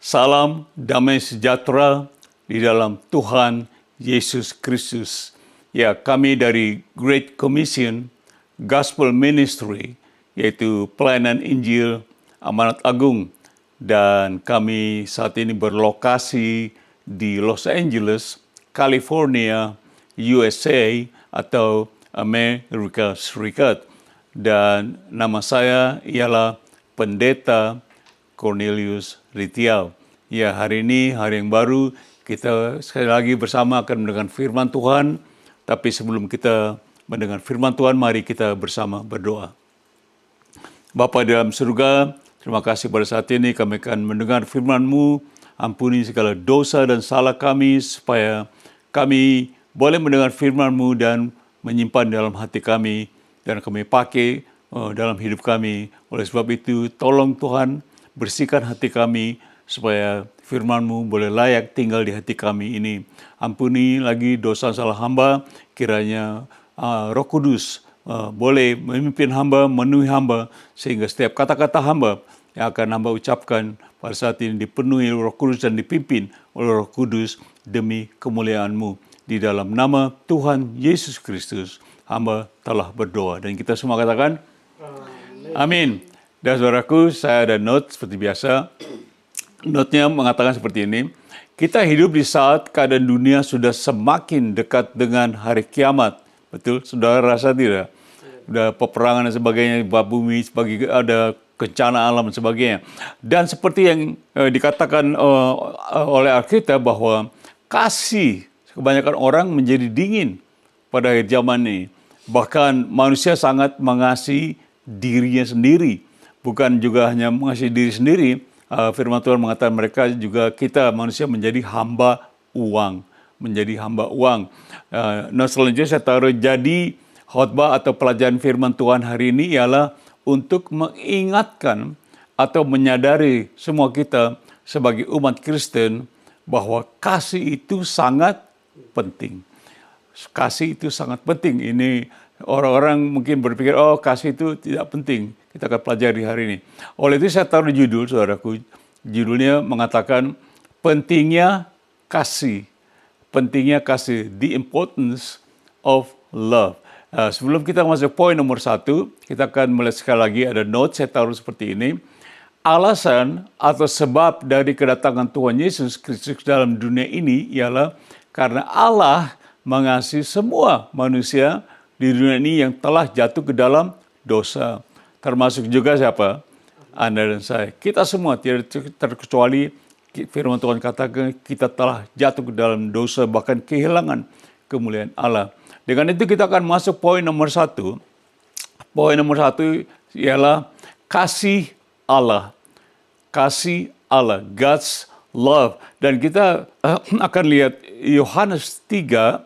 Salam damai sejahtera di dalam Tuhan Yesus Kristus. Ya, kami dari Great Commission Gospel Ministry, yaitu Pelayanan Injil Amanat Agung. Dan kami saat ini berlokasi di Los Angeles, California, USA atau Amerika Serikat. Dan nama saya ialah Pendeta Cornelius Ritiau. Ya, hari ini hari yang baru, kita sekali lagi bersama akan mendengar firman Tuhan. Tapi sebelum kita mendengar firman Tuhan, mari kita bersama berdoa. Bapa di dalam surga, terima kasih pada saat ini kami akan mendengar firman-Mu. Ampuni segala dosa dan salah kami, supaya kami boleh mendengar firman-Mu dan menyimpan dalam hati kami, dan kami pakai dalam hidup kami. Oleh sebab itu, tolong Tuhan, bersihkan hati kami, supaya firman-Mu boleh layak tinggal di hati kami ini. Ampuni lagi dosa salah hamba, kiranya Roh Kudus boleh memimpin hamba, memenuhi hamba, sehingga setiap kata-kata hamba yang akan hamba ucapkan pada saat ini dipenuhi Roh Kudus dan dipimpin oleh Roh Kudus demi kemuliaan-Mu. Di dalam nama Tuhan Yesus Kristus, hamba telah berdoa. Dan kita semua katakan, amin. Dan saudaraku, saya ada note seperti biasa. Note-nya mengatakan seperti ini. Kita hidup di saat keadaan dunia sudah semakin dekat dengan hari kiamat. Betul? Saudara rasa tidak? Sudah peperangan dan sebagainya, bumi, ada bencana alam dan sebagainya. Dan seperti yang dikatakan oleh Alkitab bahwa kasih kebanyakan orang menjadi dingin pada akhir zaman ini. Bahkan manusia sangat mengasihi dirinya sendiri. Bukan juga hanya mengasihi diri sendiri, firman Tuhan mengatakan mereka juga, kita manusia menjadi hamba uang. Menjadi hamba uang. Nah, selanjutnya saya taruh, jadi khotbah atau pelajaran firman Tuhan hari ini ialah untuk mengingatkan atau menyadari semua kita sebagai umat Kristen bahwa kasih itu sangat penting. Kasih itu sangat penting. Ini orang-orang mungkin berpikir, oh kasih itu tidak penting. Kita akan pelajari hari ini. Oleh itu saya taruh judul, saudaraku. Judulnya mengatakan pentingnya kasih. Pentingnya kasih. The importance of love. Sebelum kita masuk poin nomor 1, kita akan melihat sekali lagi ada note saya taruh seperti ini. Alasan atau sebab dari kedatangan Tuhan Yesus Kristus dalam dunia ini ialah karena Allah mengasihi semua manusia di dunia ini yang telah jatuh ke dalam dosa. Termasuk juga siapa? Anda dan saya. Kita semua tidak terkecuali, firman Tuhan katakan kita telah jatuh ke dalam dosa, bahkan kehilangan kemuliaan Allah. Dengan itu kita akan masuk poin nomor 1. Poin nomor 1 ialah kasih Allah. Kasih Allah, God's love. Dan kita akan lihat Yohanes 3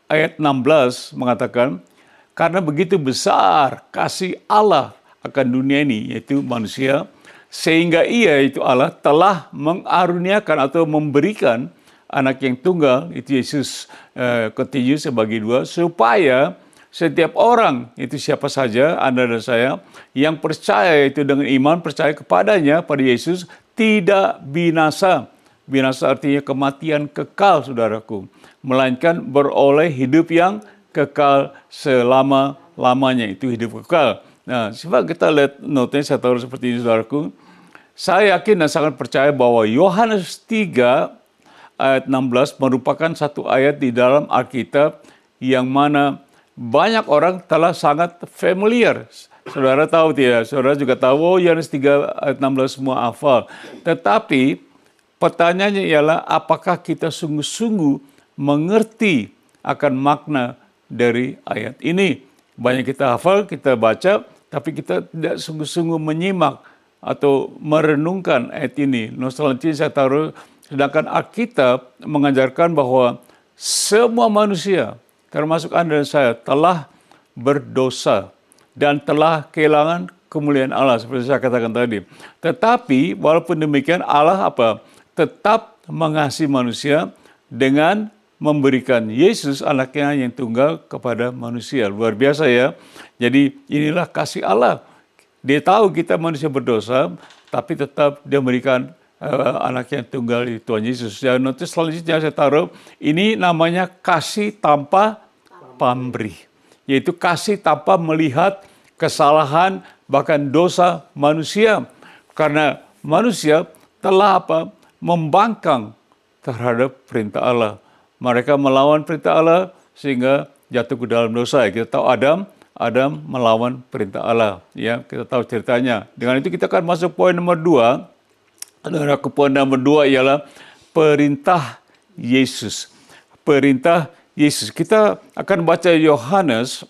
ayat 16 mengatakan, karena begitu besar kasih Allah akan dunia ini, yaitu manusia, sehingga ia, itu Allah, telah mengaruniakan atau memberikan anak yang tunggal, itu Yesus continue sebagai 2, supaya setiap orang, itu siapa saja, Anda dan saya, yang percaya itu dengan iman, percaya kepadanya, pada Yesus, tidak binasa. Binasa artinya kematian kekal, saudaraku. Melainkan beroleh hidup yang kekal selama-lamanya. Itu hidup kekal. Nah, coba kita lihat notanya, saya taruh seperti ini, saudaraku. Saya yakin dan sangat percaya bahwa Yohanes 3 ayat 16 merupakan satu ayat di dalam Alkitab yang mana banyak orang telah sangat familiar. Saudara tahu tidak? Saudara juga tahu, oh Yohanes 3 ayat 16 semua hafal. Tetapi pertanyaannya ialah, apakah kita sungguh-sungguh mengerti akan makna dari ayat ini? Banyak kita hafal, kita baca, tapi kita tidak sungguh-sungguh menyimak atau merenungkan ayat ini. Selanjutnya saya taruh, sedangkan Alkitab mengajarkan bahwa semua manusia, termasuk Anda dan saya, telah berdosa dan telah kehilangan kemuliaan Allah, seperti saya katakan tadi. Tetapi walaupun demikian, Allah tetap mengasihi manusia dengan memberikan Yesus anaknya yang tunggal kepada manusia. Luar biasa ya. Jadi inilah kasih Allah. Dia tahu kita manusia berdosa, tapi tetap dia memberikan anak yang tunggal di Tuhan Yesus. Dan nanti selanjutnya saya taruh, ini namanya kasih tanpa pamrih. Yaitu kasih tanpa melihat kesalahan, bahkan dosa manusia. Karena manusia telah membangkang terhadap perintah Allah. Mereka melawan perintah Allah sehingga jatuh ke dalam dosa. Kita tahu Adam melawan perintah Allah. Ya, kita tahu ceritanya. Dengan itu kita akan masuk poin nomor 2. Saudara, poin nomor 2 ialah perintah Yesus. Perintah Yesus. Kita akan baca Yohanes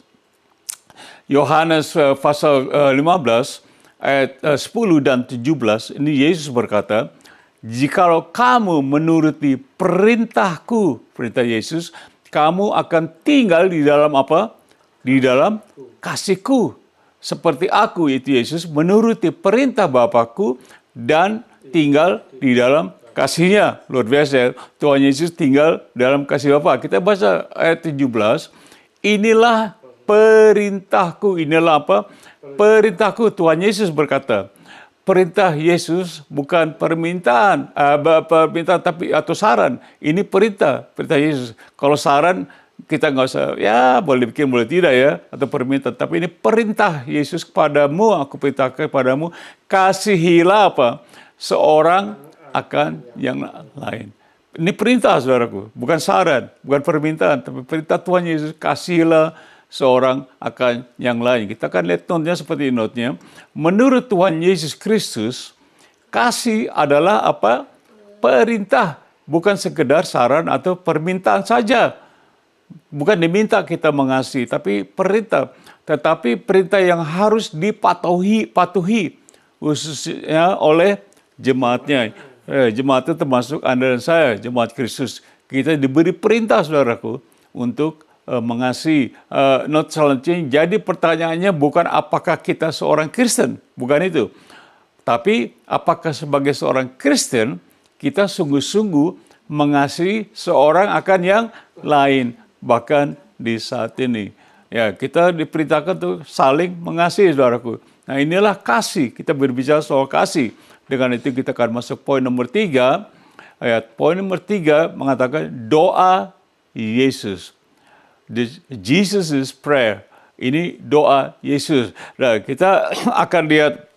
pasal 15 ayat 10 dan 17. Ini Yesus berkata, "Jikalau kamu menuruti perintahku," perintah Yesus, "kamu akan tinggal di dalam apa? Di dalam kasihku. Seperti aku," yaitu Yesus, "menuruti perintah Bapakku dan tinggal di dalam kasihnya." Luar biasa, Tuhan Yesus tinggal dalam kasih Bapa. Kita baca ayat 17. "Inilah perintahku." Inilah apa? Perintahku. Tuhan Yesus berkata. Perintah Yesus bukan permintaan tapi atau saran. Ini perintah Yesus. Kalau saran kita nggak usah, ya boleh bikin boleh tidak ya, atau permintaan. Tapi ini perintah Yesus kepadamu, aku perintahkan kepadamu, kasihilah apa? Seorang akan yang lain. Ini perintah, saudaraku, bukan saran, bukan permintaan, tapi perintah Tuhan Yesus, kasihilah seorang akan yang lain. Kita akan lihat notnya seperti notnya. Menurut Tuhan Yesus Kristus, kasih adalah apa? Perintah, bukan sekedar saran atau permintaan saja. Bukan diminta kita mengasihi, tapi perintah. Tetapi perintah yang harus dipatuhi khususnya oleh jemaatnya. Jemaat itu termasuk Anda dan saya, jemaat Kristus. Kita diberi perintah, saudaraku, untuk mengasihi. Not selanjutnya, jadi pertanyaannya bukan apakah kita seorang Kristen, bukan itu. Tapi apakah sebagai seorang Kristen, kita sungguh-sungguh mengasihi seorang akan yang lain. Bahkan di saat ini. Ya, kita diperintahkan untuk saling mengasihi, saudaraku. Nah, inilah kasih. Kita berbicara soal kasih. Dengan itu kita akan masuk poin nomor 3. Poin nomor 3 mengatakan doa Yesus. Jesus' prayer. Ini doa Yesus. Nah, kita akan lihat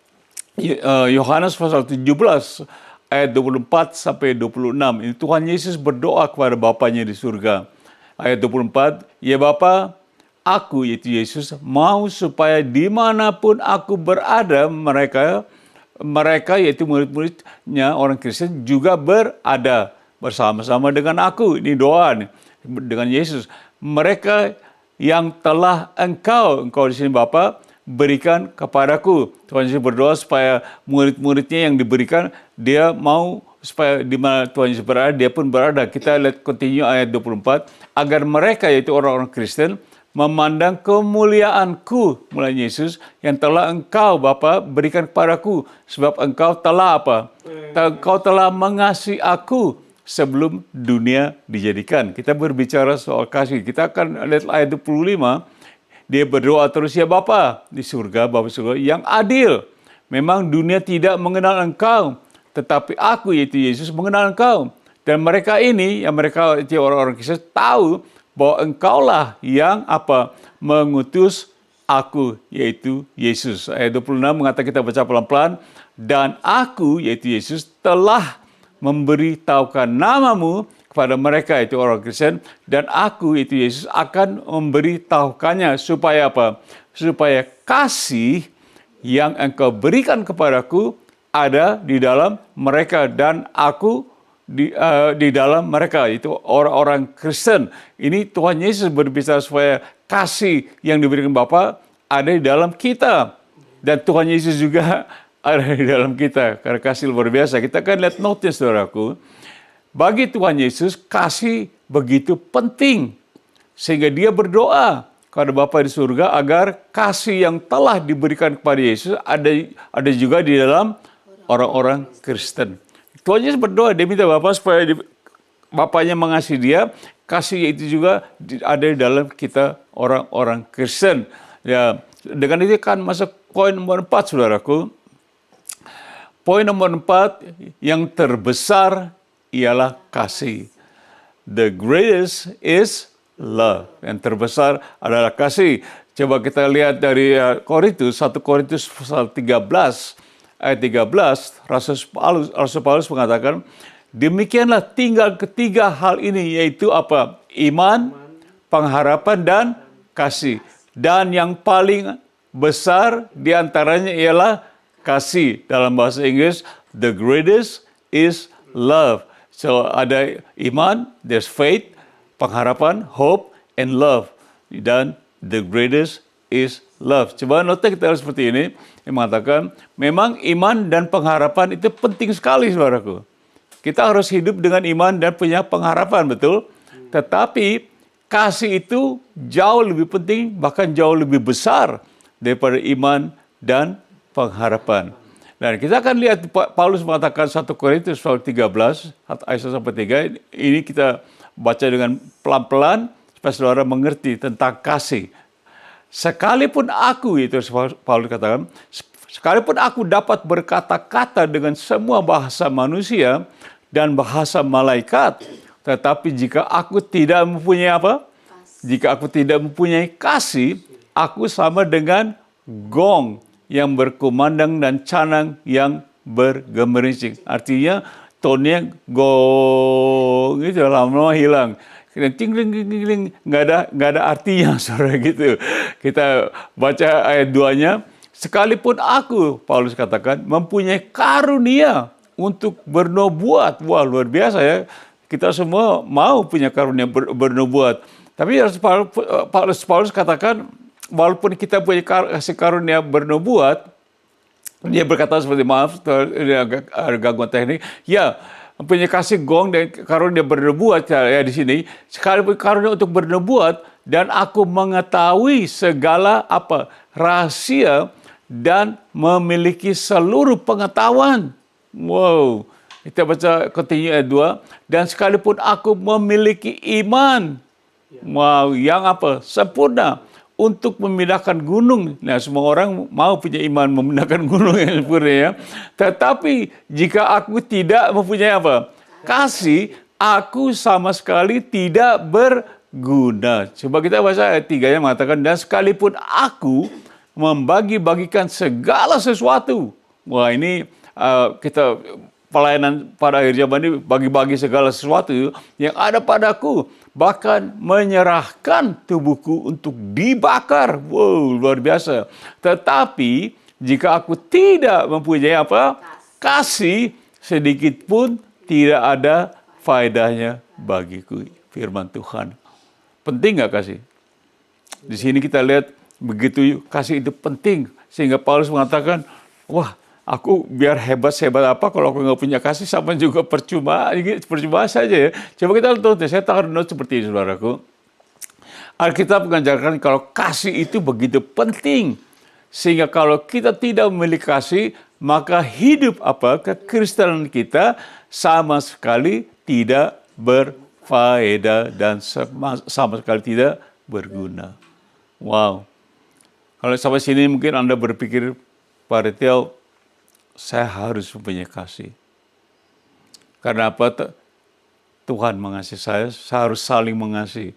Yohanes pasal 17 ayat 24 sampai 26. Ini Tuhan Yesus berdoa kepada Bapanya di surga. Ayat 24, "Ya Bapa, aku," yaitu Yesus, "mau supaya dimanapun aku berada, mereka yaitu murid-muridnya orang Kristen juga berada bersama-sama dengan aku." Ini doa nih, dengan Yesus. "Mereka yang telah engkau di sini Bapa, berikan kepadaku." Tuhan Yesus berdoa supaya murid-muridnya yang diberikan, dia mau supaya di mana Tuhan Yesus berada, dia pun berada. Kita lihat continue ayat 24. "Agar mereka, yaitu orang-orang Kristen, memandang kemuliaanku," mulai Yesus, "yang telah engkau Bapa berikan kepadaku. Sebab engkau telah apa? Engkau telah mengasihi aku sebelum dunia dijadikan." Kita berbicara soal kasih. Kita akan lihat ayat 25. Dia berdoa terus, "Ya Bapa di surga, Bapa surga yang adil. Memang dunia tidak mengenal engkau, tetapi aku," yaitu Yesus, "mengenal engkau. Dan mereka ini," yang mereka itu orang-orang Kristen, "tahu bahwa engkaulah yang apa? Mengutus aku," yaitu Yesus. Ayat 26 mengatakan, kita baca pelan-pelan. "Dan aku," yaitu Yesus, "telah memberitahukan namamu kepada mereka," itu orang Kristen. "Dan aku," yaitu Yesus, "akan memberitahukannya." Supaya apa? Supaya kasih yang engkau berikan kepadaku ada di dalam mereka dan aku di dalam mereka. Itu orang-orang Kristen. Ini Tuhan Yesus berbicara supaya kasih yang diberikan Bapa ada di dalam kita. Dan Tuhan Yesus juga ada di dalam kita. Karena kasih luar biasa. Kita akan lihat notnya, saudaraku. Bagi Tuhan Yesus, kasih begitu penting. Sehingga dia berdoa kepada Bapa di surga agar kasih yang telah diberikan kepada Yesus ada juga di dalam orang-orang Kristen. Tuhan Yesus berdoa, dia minta Bapa supaya Bapanya mengasihi dia, kasih itu juga ada di dalam kita orang-orang Kristen. Ya, dengan itu kan masuk poin nomor 4, saudaraku. Poin nomor 4, yang terbesar ialah kasih. The greatest is love. Yang terbesar adalah kasih. Coba kita lihat dari Korintus, 1 Korintus pasal 13, ayat 13, Rasul Paulus mengatakan, demikianlah tinggal ketiga hal ini, yaitu apa? Iman, pengharapan, dan kasih. Dan yang paling besar diantaranya ialah kasih. Dalam bahasa Inggris, the greatest is love. So ada iman, there's faith, pengharapan, hope, and love. Dan the greatest is love. Coba nota kita seperti ini, yang mengatakan, memang iman dan pengharapan itu penting sekali, saudaraku. Kita harus hidup dengan iman dan punya pengharapan, betul? Tetapi kasih itu jauh lebih penting, bahkan jauh lebih besar daripada iman dan pengharapan. Dan kita akan lihat Paulus mengatakan 1 Korintus 13 ayat 1-3. Ini kita baca dengan pelan-pelan supaya saudara mengerti tentang kasih. Sekalipun aku, itu Paulus katakan, sekalipun aku dapat berkata-kata dengan semua bahasa manusia dan bahasa malaikat, tetapi jika aku tidak mempunyai apa? Jika aku tidak mempunyai kasih, aku sama dengan gong yang berkumandang dan canang yang bergemerincing. Artinya tonnya gong itu lama-lama hilang. Ting-ting-ting-ting, nggak ada artinya, saudara, gitu. Kita baca ayat 2-nya. Sekalipun aku, Paulus katakan, mempunyai karunia untuk bernubuat. Wah, luar biasa ya. Kita semua mau punya karunia bernubuat. Tapi Paulus katakan, walaupun kita punya kasih karunia bernubuat, dia berkata seperti, maaf, ada gangguan teknik. Ya, mempunyai kasih gong dan karunia bernubuat ya di sini. Sekalipun karunia untuk bernubuat, dan aku mengetahui segala apa rahasia dan memiliki seluruh pengetahuan. Wow, kita baca continue ayat 2. Dan sekalipun aku memiliki iman, wow, yang apa? Sempurna untuk memindahkan gunung. Nah, semua orang mau punya iman memindahkan gunung yang sempurna ya. Tetapi jika aku tidak mempunyai apa? Kasih, aku sama sekali tidak berguna. Coba kita baca ayat 3 yang mengatakan, dan sekalipun aku membagi-bagikan segala sesuatu. Wah, ini kita pelayanan pada akhir zaman ini, bagi-bagi segala sesuatu yang ada padaku, bahkan menyerahkan tubuhku untuk dibakar. Wow, luar biasa. Tetapi jika aku tidak mempunyai apa? Kasih, sedikit pun tidak ada faedahnya bagiku. Firman Tuhan. Penting nggak kasih? Di sini kita lihat begitu kasih itu penting, sehingga Paulus mengatakan, wah, aku biar hebat-hebat apa kalau aku nggak punya kasih, sama juga percuma saja ya. Coba kita lihat, saya taruh note seperti ini, saudaraku. Alkitab mengajarkan kalau kasih itu begitu penting, sehingga kalau kita tidak memiliki kasih, maka hidup apa kekristenan kita sama sekali tidak berfaedah dan sama sekali tidak berguna. Wow. Kalau sampai sini mungkin Anda berpikir, Pak Retiau, saya harus mempunyai kasih. Karena apa? Tuhan mengasihi saya harus saling mengasihi.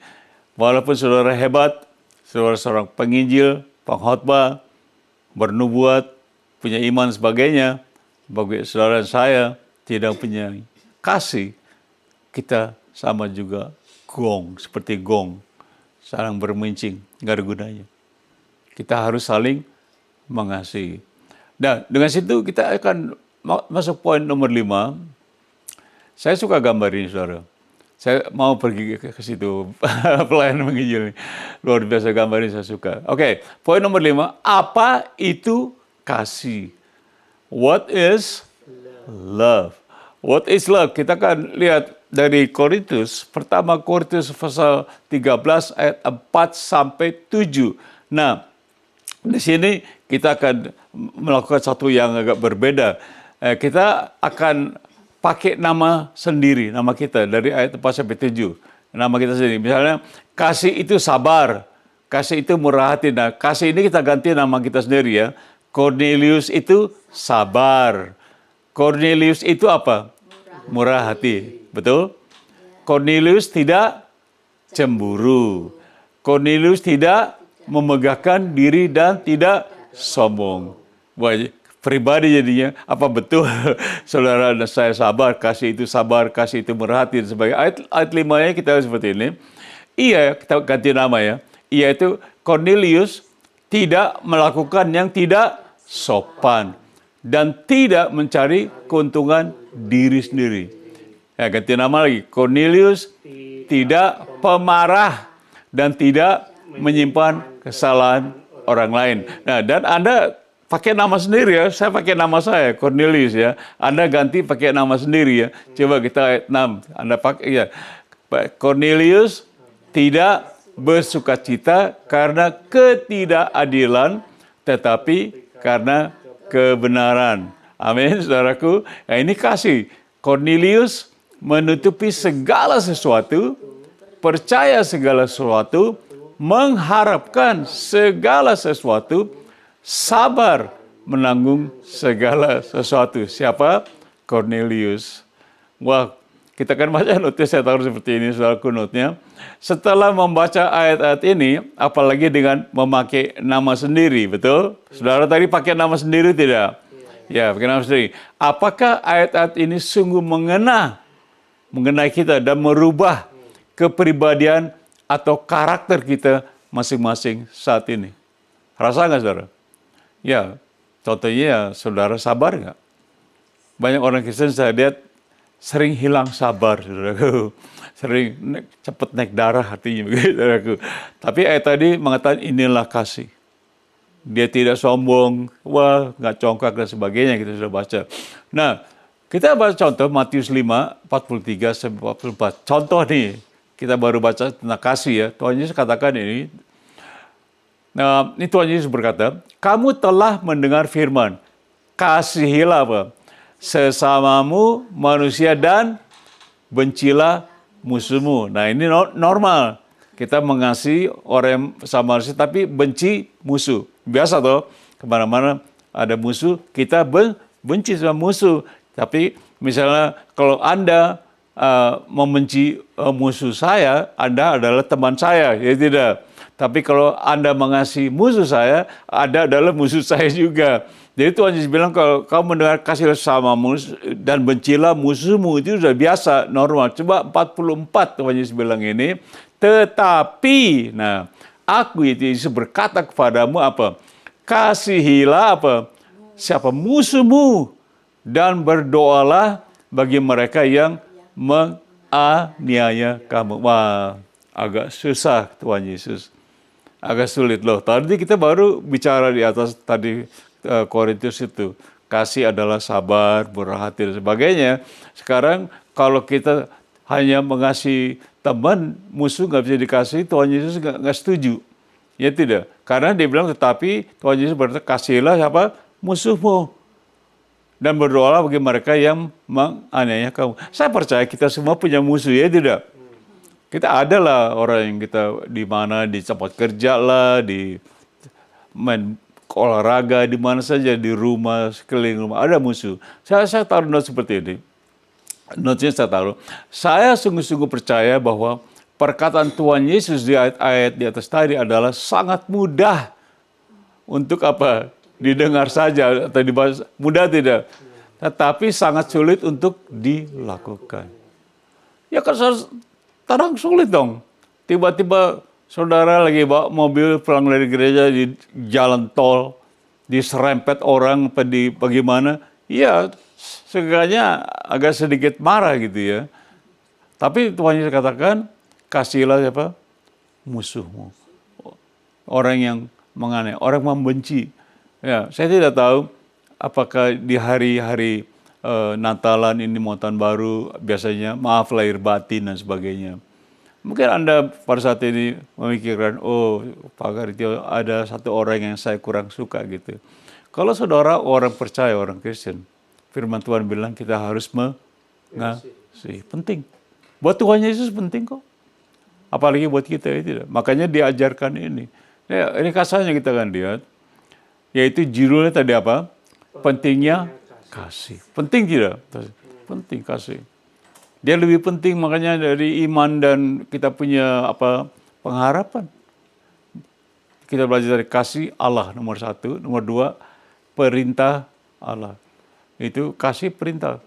Walaupun saudara hebat, saudara seorang penginjil, pengkhotbah, bernubuat, punya iman sebagainya, bagi saudara saya tidak punya kasih, kita sama juga gong, seperti gong, saling bermincing, nggak ada gunanya. Kita harus saling mengasihi. Nah, dengan situ kita akan masuk poin nomor 5. Saya suka gambar ini, saudara. Saya mau pergi ke situ, pelayanan menginjil. Luar biasa gambar ini, saya suka. Oke, poin nomor 5. Apa itu kasih? What is love? What is love? Kita akan lihat dari Korintus, pertama Korintus pasal 13 ayat 4-7. Nah, di sini kita akan melakukan satu yang agak berbeda. Kita akan pakai nama sendiri, nama kita dari ayat 4-7. Nama kita sendiri. Misalnya, kasih itu sabar, kasih itu murah hati. Nah, kasih ini kita ganti nama kita sendiri ya. Cornelius itu sabar. Cornelius itu apa? Murah hati. Betul? Cornelius tidak cemburu. Cornelius tidak memegahkan diri dan tidak sombong. Wah, pribadi jadinya, apa betul saudara dan saya sabar, kasih itu murah hati dan sebagainya. Ayat 5-nya kita seperti ini. Ia, kita ganti nama ya. Ia itu Cornelius tidak melakukan yang tidak sopan dan tidak mencari keuntungan diri sendiri. Ya, ganti nama lagi. Cornelius tidak pemarah dan tidak menyimpan kesalahan orang lain. Nah, dan Anda pakai nama sendiri ya. Saya pakai nama saya, Cornelius ya. Anda ganti pakai nama sendiri ya. Coba kita ayat 6. Anda pakai ya. Cornelius tidak bersukacita karena ketidakadilan, tetapi karena kebenaran. Amin, saudaraku. Nah, ini kasih. Cornelius menutupi segala sesuatu, percaya segala sesuatu, mengharapkan segala sesuatu, sabar menanggung segala sesuatu. Siapa? Cornelius. Wah, kita kan baca notnya, saya taruh seperti ini, saudaraku, notnya. Setelah membaca ayat-ayat ini, apalagi dengan memakai nama sendiri, betul? Saudara tadi pakai nama sendiri tidak? Ya, pakai nama sendiri. Apakah ayat-ayat ini sungguh mengenai kita dan merubah kepribadian atau karakter kita masing-masing saat ini? Rasa nggak, saudara? Ya, contohnya ya, saudara sabar nggak? Banyak orang Kristen saya lihat sering hilang sabar, saudaraku. Sering cepat naik darah hatinya, begitu, saudaraku. Tapi ayat tadi mengatakan inilah kasih. Dia tidak sombong, wah, nggak congkak dan sebagainya, kita sudah baca. Nah, kita baca contoh Matius 5, 43-44. Contoh nih, kita baru baca tentang kasih ya. Tuhan Yesus katakan ini. Nah, ini Tuhan Yesus berkata, kamu telah mendengar firman, kasihilah apa? Sesamamu manusia dan bencilah musuhmu. Nah, ini normal. Kita mengasihi orang yang sama manusia, tapi benci musuh. Biasa toh, kemana-mana ada musuh, kita benci sama musuh. Tapi misalnya kalau Anda membenci musuh saya, Anda adalah teman saya, ya tidak. Tapi kalau Anda mengasihi musuh saya, Anda adalah musuh saya juga. Jadi Tuhan Yesus bilang kalau kamu mendengar kasih samamu dan bencilah musuhmu, itu sudah biasa, normal. Coba 44 Tuhan Yesus bilang ini. Tetapi, nah, aku itu Yesus berkata kepadamu apa? Kasihilah apa? Siapa musuhmu dan berdoalah bagi mereka yang menganiaya kamu. Wah, agak susah Tuhan Yesus. Agak sulit loh. Tadi kita baru bicara di atas tadi Korintus itu. Kasih adalah sabar, murah hati dan sebagainya. Sekarang kalau kita hanya mengasihi teman, musuh nggak bisa dikasih, Tuhan Yesus nggak setuju. Ya tidak. Karena dia bilang tetapi Tuhan Yesus berkata kasihilah siapa? Musuhmu. Dan berdoalah bagi mereka yang menganiaya kamu. Saya percaya kita semua punya musuh, ya tidak? Kita adalah orang yang kita di mana, di tempat kerja lah, di main olahraga, di mana saja, di rumah, sekeliling rumah, ada musuh. Saya taruh note seperti ini. Note-nya saya taruh. Saya sungguh-sungguh percaya bahwa perkataan Tuhan Yesus di ayat-ayat di atas tadi adalah sangat mudah untuk apa? Didengar saja atau dibahas. Mudah tidak? Tetapi sangat sulit untuk dilakukan. Ya kan terang sulit dong. Tiba-tiba saudara lagi bawa mobil pulang dari gereja di jalan tol, diserempet orang bagaimana? Iya, sebenarnya agak sedikit marah gitu ya. Tapi Tuhan Yesus katakan, kasihilah siapa? Musuhmu. Orang yang menganiaya, orang membenci. Ya, saya tidak tahu apakah di hari-hari Natalan ini mau tahun baru biasanya maaf lahir batin dan sebagainya. Mungkin Anda pada saat ini memikirkan, oh Pak Garitio ada satu orang yang saya kurang suka gitu. Kalau saudara orang percaya, orang Kristen, firman Tuhan bilang kita harus mengasihi. Penting. Buat Tuhan Yesus penting kok. Apalagi buat kita ya tidak. Makanya diajarkan ini. Ya, ini kasarnya kita kan lihat. Yaitu judulnya tadi apa? Pentingnya Kasih. Penting tidak? Penting kasih. Dia lebih penting makanya dari iman dan kita punya pengharapan. Kita belajar dari kasih Allah nomor 1, nomor 2 perintah Allah. Itu kasih perintah.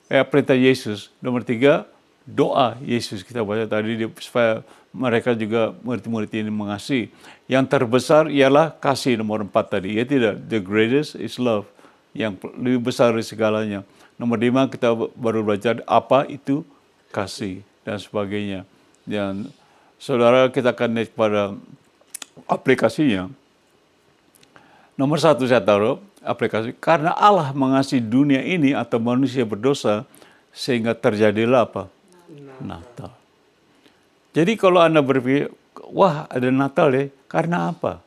Perintah Yesus. Nomor 3 doa Yesus kita baca tadi supaya mereka juga murid-murid ini mengasihi. Yang terbesar ialah kasih nomor 4 tadi. Ya tidak, the greatest is love. Yang lebih besar dari segalanya. Nomor 5 kita baru belajar apa itu kasih dan sebagainya. Dan saudara kita akan naik pada aplikasinya. Nomor 1 saya taruh aplikasi. Karena Allah mengasihi dunia ini atau manusia berdosa sehingga terjadilah apa? Natal. Jadi kalau Anda berpikir, wah ada Natal ya, karena apa?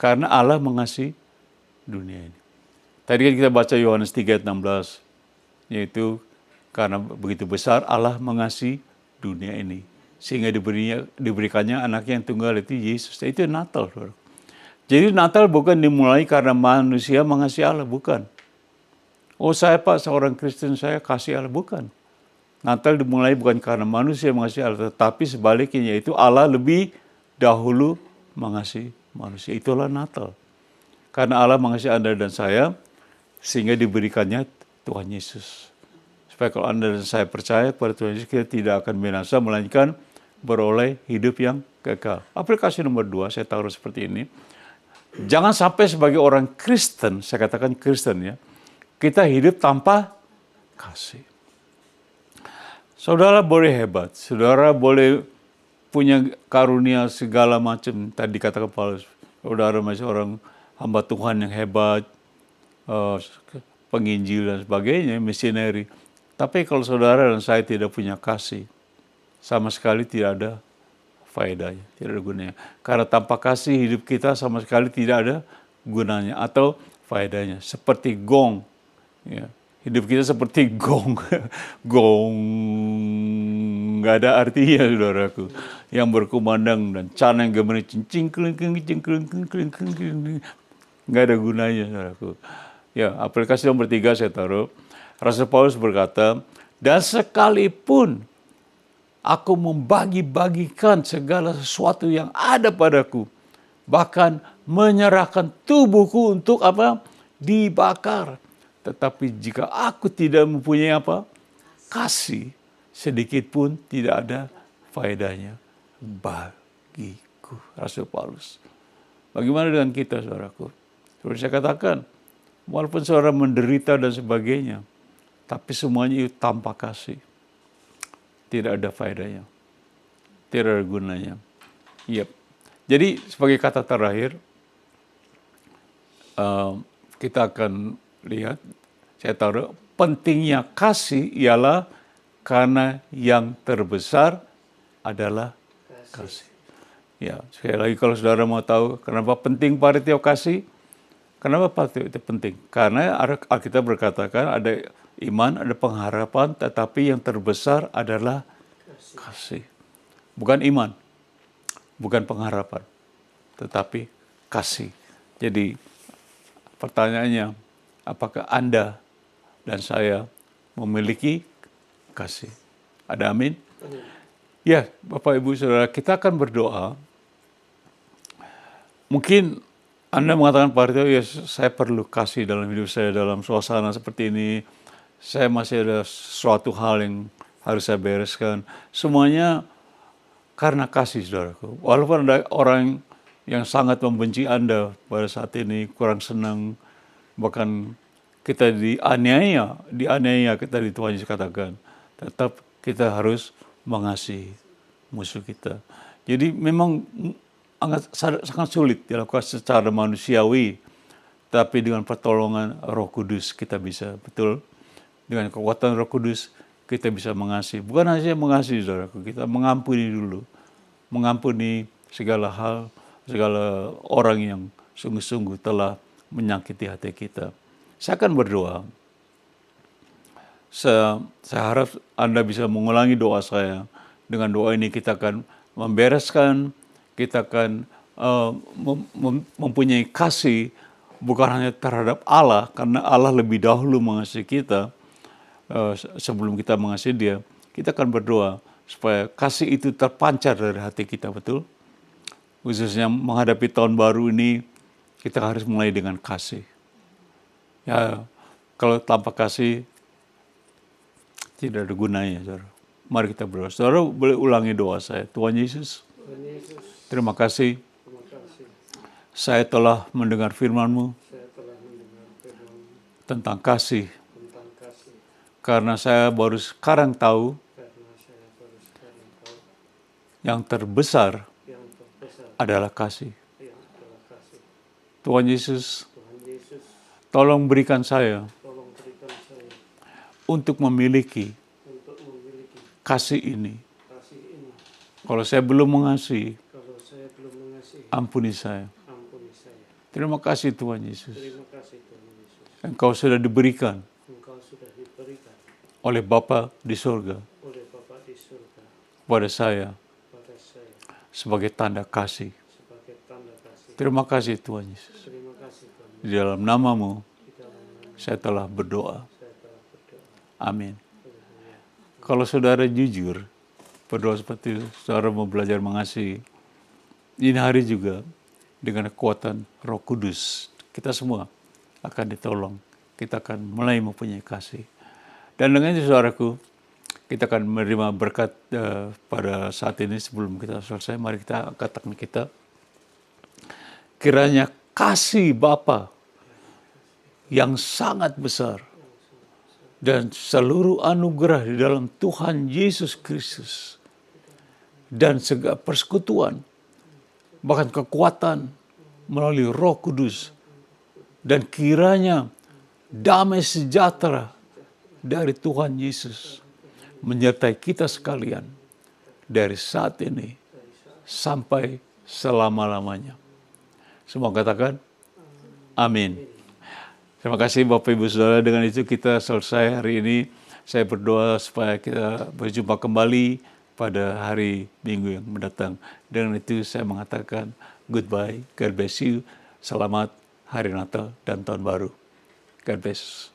Karena Allah mengasihi dunia ini. Tadi kan kita baca Yohanes 3:16, yaitu karena begitu besar Allah mengasihi dunia ini. Sehingga diberikannya anaknya yang tunggal itu Yesus. Itu Natal. Jadi Natal bukan dimulai karena manusia mengasihi Allah, bukan. Oh saya Pak seorang Kristen saya kasih Allah, bukan. Natal dimulai bukan karena manusia mengasihi Allah, tetapi sebaliknya yaitu Allah lebih dahulu mengasihi manusia. Itulah Natal. Karena Allah mengasihi Anda dan saya, sehingga diberikannya Tuhan Yesus. Supaya kalau Anda dan saya percaya kepada Tuhan Yesus, kita tidak akan binasa, melainkan beroleh hidup yang kekal. Aplikasi nomor 2, saya taruh seperti ini. Jangan sampai sebagai orang Kristen, saya katakan Kristen ya, kita hidup tanpa kasih. Saudara boleh hebat, saudara boleh punya karunia segala macam. Tadi katakan Paulus, saudara masih orang hamba Tuhan yang hebat, penginjil dan sebagainya, misioneri. Tapi kalau saudara dan saya tidak punya kasih, sama sekali tidak ada faedahnya, tidak ada gunanya. Karena tanpa kasih hidup kita sama sekali tidak ada gunanya atau faedahnya. Seperti gong, ya. Hidup kita seperti gong, gong, nggak ada artinya saudaraku. Yang berkumandang dan canang gemerin cincing kling nggak ada gunanya saudaraku. Ya, aplikasi nomor 3 saya taruh. Rasul Paulus berkata, dan sekalipun aku membagi-bagikan segala sesuatu yang ada padaku, bahkan menyerahkan tubuhku untuk apa? Dibakar. Tetapi jika aku tidak mempunyai apa? Kasih, sedikit pun tidak ada faedahnya bagiku. Rasul Paulus. Bagaimana dengan kita, saudaraku? Seperti saya katakan, walaupun saudara menderita dan sebagainya, tapi semuanya itu tanpa kasih. Tidak ada faedahnya. Tidak ada gunanya. Yep. Jadi sebagai kata terakhir, kita akan lihat, saya taruh, pentingnya kasih ialah karena yang terbesar adalah kasih. Ya, sekali lagi kalau saudara mau tahu kenapa penting Paritio kasih, kenapa Paritio itu penting? Karena Alkitab berkatakan ada iman, ada pengharapan, tetapi yang terbesar adalah kasih. Bukan iman, bukan pengharapan, tetapi kasih. Jadi pertanyaannya, apakah Anda dan saya memiliki kasih? Ada amin? Ya, Bapak Ibu Saudara, kita akan berdoa. Mungkin Anda mengatakan, Pak Ritio, ya saya perlu kasih dalam hidup saya, dalam suasana seperti ini. Saya masih ada suatu hal yang harus saya bereskan. Semuanya karena kasih, saudaraku. Walaupun ada orang yang sangat membenci Anda pada saat ini, kurang senang, bahkan kita dianiaya kita di Tuhan Yesus katakan, tetap kita harus mengasihi musuh kita. Jadi memang sangat sulit dilakukan secara manusiawi, tapi dengan pertolongan Roh Kudus kita bisa, betul, dengan kekuatan Roh Kudus kita bisa mengasihi. Bukan hanya mengasihi, saudaraku, kita mengampuni dulu, mengampuni segala hal, segala orang yang sungguh-sungguh telah menyakiti hati kita. Saya akan berdoa. Saya harap Anda bisa mengulangi doa saya. Dengan doa ini kita akan membereskan, kita akan mempunyai kasih bukan hanya terhadap Allah, karena Allah lebih dahulu mengasihi kita sebelum kita mengasihi Dia. Kita akan berdoa supaya kasih itu terpancar dari hati kita, betul? Khususnya menghadapi tahun baru ini, kita harus mulai dengan kasih. Ya, kalau tanpa kasih tidak ada gunanya, saudara. Mari kita berdoa. Saudara boleh ulangi doa saya. Tuhan Yesus, terima kasih. Saya telah mendengar firman-Mu tentang kasih. Karena saya baru sekarang tahu yang terbesar adalah kasih. Tuhan Yesus, tolong berikan saya untuk memiliki kasih ini. Kalau saya belum mengasihi, ampuni saya. Terima kasih Tuhan Yesus. Engkau sudah diberikan oleh Bapa di surga kepada saya sebagai tanda kasih. Terima kasih Tuhan Yesus. Di dalam nama-Mu saya telah berdoa. Amin. Kalau saudara jujur berdoa seperti itu, saudara mau belajar mengasihi, ini hari juga dengan kekuatan Roh Kudus, kita semua akan ditolong. Kita akan mulai mempunyai kasih. Dan dengan itu, saudaraku, kita akan menerima berkat pada saat ini. Sebelum kita selesai, mari kita angkat tangan kita. Kiranya kasih Bapa yang sangat besar dan seluruh anugerah di dalam Tuhan Yesus Kristus dan segala persekutuan, bahkan kekuatan melalui Roh Kudus, dan kiranya damai sejahtera dari Tuhan Yesus menyertai kita sekalian dari saat ini sampai selama-lamanya. Semua katakan amin. Terima kasih Bapak Ibu Saudara. Dengan itu kita selesai hari ini. Saya berdoa supaya kita berjumpa kembali pada hari Minggu yang mendatang. Dengan itu saya mengatakan goodbye, God bless you, selamat Hari Natal dan Tahun Baru. God bless.